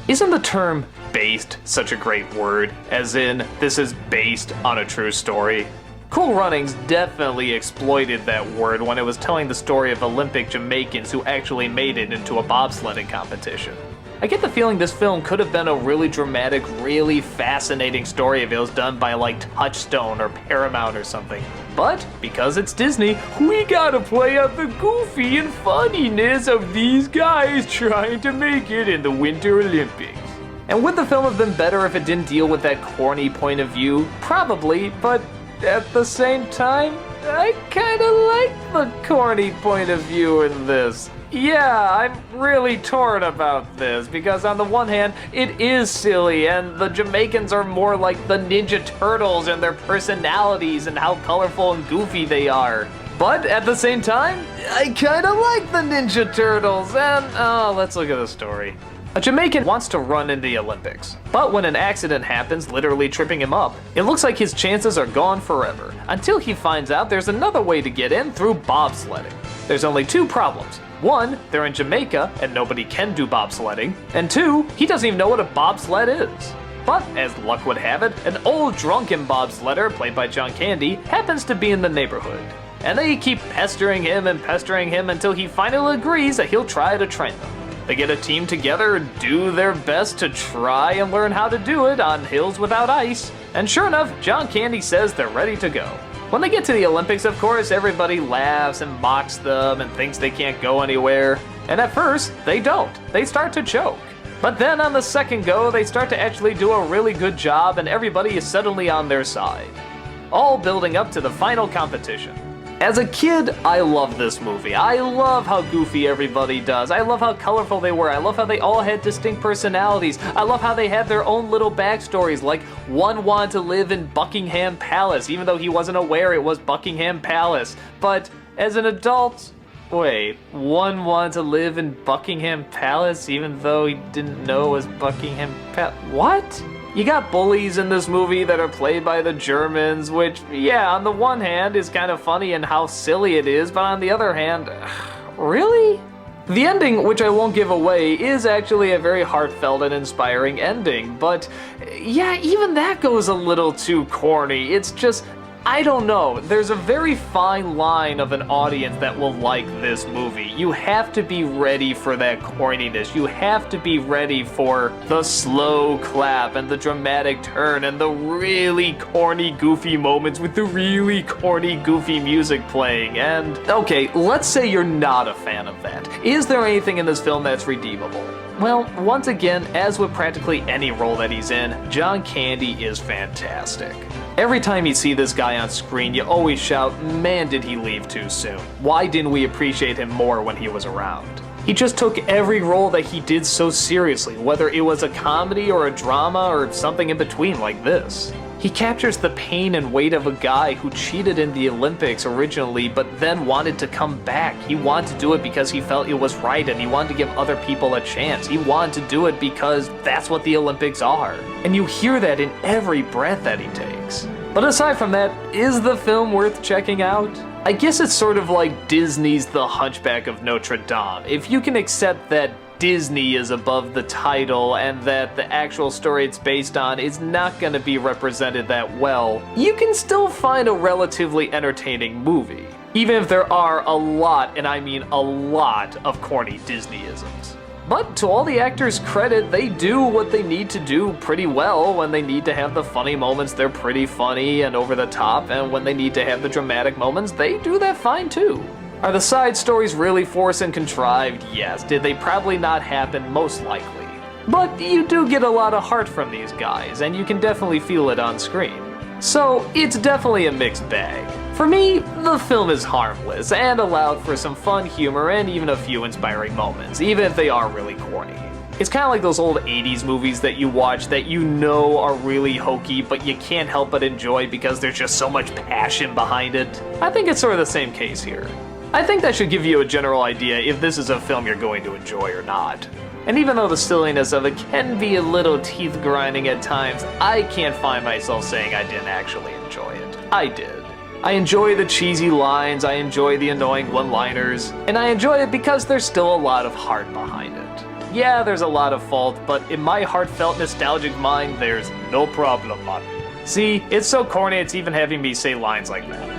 Isn't the term based such a great word, as in, this is based on a true story? Cool Runnings definitely exploited that word when it was telling the story of Olympic Jamaicans who actually made it into a bobsledding competition. I get the feeling this film could have been a really dramatic, really fascinating story if it was done by like Touchstone or Paramount or something. But, because it's Disney, we gotta play out the goofy and funniness of these guys trying to make it in the Winter Olympics. And would the film have been better if it didn't deal with that corny point of view? Probably, but at the same time, I kinda like the corny point of view in this. Yeah, I'm really torn about this, because on the one hand, it is silly, and the Jamaicans are more like the Ninja Turtles and their personalities and how colorful and goofy they are. But at the same time, I kinda like the Ninja Turtles, and let's look at the story. A Jamaican wants to run in the Olympics, but when an accident happens, literally tripping him up, it looks like his chances are gone forever, until he finds out there's another way to get in through bobsledding. There's only two problems. One, they're in Jamaica and nobody can do bobsledding, and two, he doesn't even know what a bobsled is. But, as luck would have it, an old drunken bobsledder, played by John Candy, happens to be in the neighborhood. And they keep pestering him until he finally agrees that he'll try to train them. They get a team together and do their best to try and learn how to do it on hills without ice. And sure enough, John Candy says they're ready to go. When they get to the Olympics, of course, everybody laughs and mocks them and thinks they can't go anywhere. And at first, they don't. They start to choke. But then on the second go, they start to actually do a really good job and everybody is suddenly on their side. All building up to the final competition. As a kid, I love this movie. I love how goofy everybody does. I love how colorful they were. I love how they all had distinct personalities. I love how they had their own little backstories, like one wanted to live in Buckingham Palace, even though he wasn't aware it was Buckingham Palace. But as an adult, wait, one wanted to live in Buckingham Palace even though he didn't know it was Buckingham Palace? What? You got bullies in this movie that are played by the Germans, which, yeah, on the one hand is kind of funny in how silly it is, but on the other hand, really? The ending, which I won't give away, is actually a very heartfelt and inspiring ending, but yeah, even that goes a little too corny. It's just, I don't know, there's a very fine line of an audience that will like this movie. You have to be ready for that corniness. You have to be ready for the slow clap and the dramatic turn and the really corny, goofy moments with the really corny, goofy music playing. And okay, let's say you're not a fan of that. Is there anything in this film that's redeemable? Well, once again, as with practically any role that he's in, John Candy is fantastic. Every time you see this guy on screen, you always shout, man, did he leave too soon? Why didn't we appreciate him more when he was around? He just took every role that he did so seriously, whether it was a comedy or a drama or something in between like this. He captures the pain and weight of a guy who cheated in the Olympics originally, but then wanted to come back. He wanted to do it because he felt it was right, and he wanted to give other people a chance. He wanted to do it because that's what the Olympics are. And you hear that in every breath that he takes. But aside from that, is the film worth checking out? I guess it's sort of like Disney's The Hunchback of Notre Dame. If you can accept that Disney is above the title and that the actual story it's based on is not going to be represented that well, you can still find a relatively entertaining movie, even if there are a lot, and I mean a lot, of corny Disneyisms. But to all the actors' credit, they do what they need to do pretty well. When they need to have the funny moments, they're pretty funny and over the top, and when they need to have the dramatic moments, they do that fine too. Are the side stories really forced and contrived? Yes. Did they probably not happen? Most likely. But you do get a lot of heart from these guys, and you can definitely feel it on screen. So, it's definitely a mixed bag. For me, the film is harmless, and allowed for some fun humor and even a few inspiring moments, even if they are really corny. It's kind of like those old 80s movies that you watch that you know are really hokey, but you can't help but enjoy because there's just so much passion behind it. I think it's sort of the same case here. I think that should give you a general idea if this is a film you're going to enjoy or not. And even though the silliness of it can be a little teeth-grinding at times, I can't find myself saying I didn't actually enjoy it. I did. I enjoy the cheesy lines, I enjoy the annoying one-liners, and I enjoy it because there's still a lot of heart behind it. Yeah, there's a lot of fault, but in my heartfelt nostalgic mind, there's no problem, man. See, it's so corny it's even having me say lines like that.